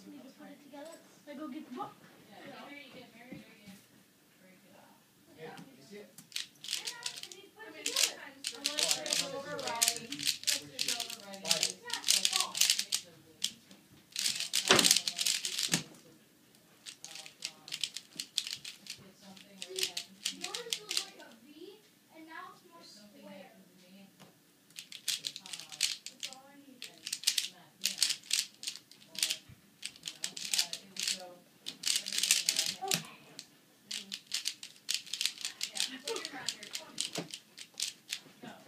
helps me to put it together. I go get the book. Yeah, either you get married or you break it up. Yeah, you see it? Unless there's overriding.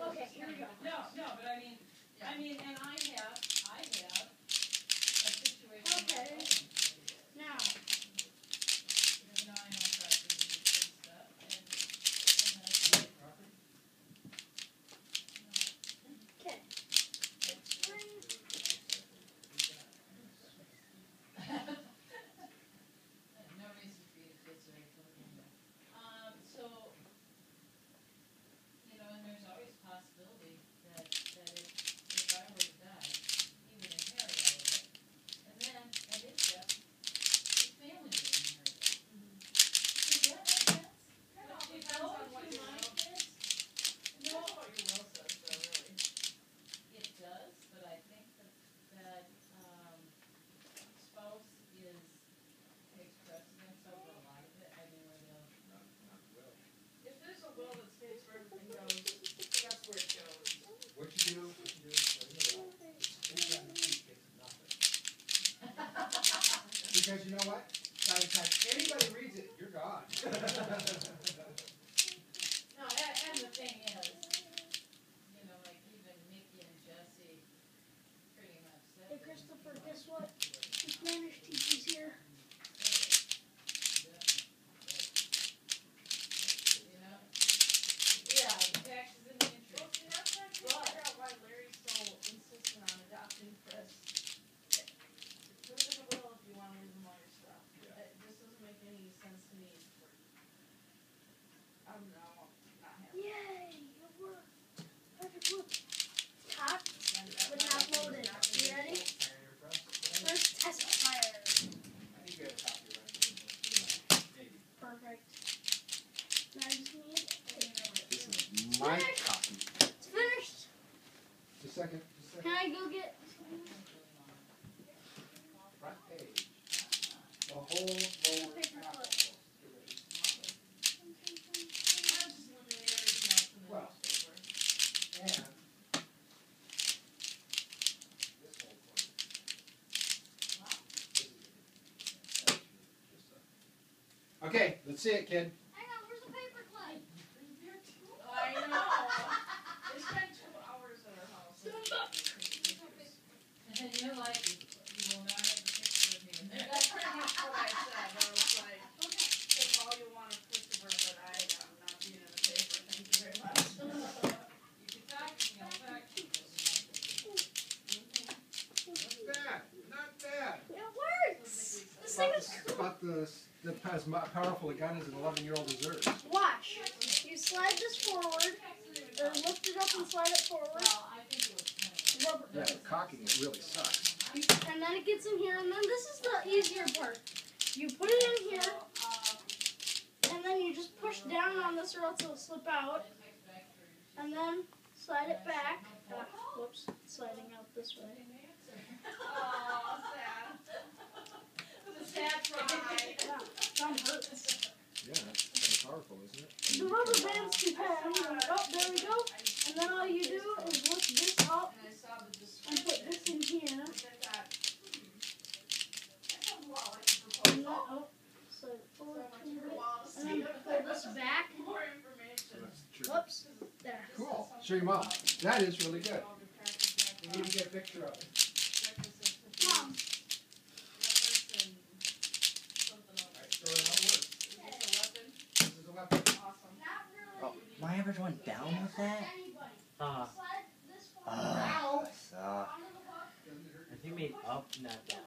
Okay, here we go. No, but I mean, and I have a situation. Okay. Now. You know, I know property and stuff, and Okay. no reason for you to feel sorry for me. So, you know, and there's always a possibility that if I were to die, he would inherit all of it. And then, at his death, his family would inherit it. Does that make sense? It depends on what your will says. Depends on what your will says, though, really. It does, but I think that spouse takes precedence over a lot of it. I mean, where they'll. Not will. If there's a will that states where everything goes, that's where it goes. What you do, it's nothing. Because you know what? By the time anybody reads it, you're gone. No, and the thing is, you know, like even Mickey and Jesse pretty much said. Hey, Christopher, guess what? The Spanish teacher's here. You know? Yeah, the taxes and the interest. Well, see, that's why I can't figure out why Larry's so insistent on adopting Chris. Put it in the will if you want to leave him all your stuff. Yeah. It just doesn't make any sense to me. I'm not happy. Yay! It worked. Perfect look. Top, but not loaded. You ready? First test fire. I need to get a copy of that. Maybe. Perfect. Now I just need This is my copy. it's finished. Just a second. Can I go get Front page. The whole lower paper half. clip? I'm just eliminating everything else in the Well. newspaper. And this whole corner. Okay, let's see it, kid. Hang on, where's the paper clip? I know. They spent 2 hours at our house. And you're like, you will not have a picture of me in there. That's pretty much what I said. I was like, take all you want of Christopher, but I am not being in the paper. Thank you very much. You can talk to me, I'll talk to you. Not bad. Not bad. It works. This thing is cool. About the as powerful a gun as an 11-year-old deserves. Watch. You slide this forward, or lift it up and slide it forward. Well, I think it was kind of. Rubber. Yeah, but cocking it really sucks. And then it gets in here, and then this is the easier part. You put it in here, and then you just push down on this, or else it'll slip out. And then slide it back. Whoops, sliding out this way. Aw, sad. It was a sad cry. Yeah, thumb hurts. Yeah, that's kind of powerful, isn't it? The rubber band's too heavy. Oh, there we go. And then all you do is lift this up And I saw the and description. put this in here. I thought, that sounds a lot like a And then, proposal. oh, slide it So forward I a went little through a bit. while to And see then if pull this back. more information. Whoops. There. Cool. Show your mom. That is really good. We need to get a picture of it. Mom. Alright, show her how it works. This is a weapon. Oh, my average went down with that? Anybody. Uh, Slide this forward. uh, Ow. suck. Onto the hook. Doesn't it hurt? If you made up, not down.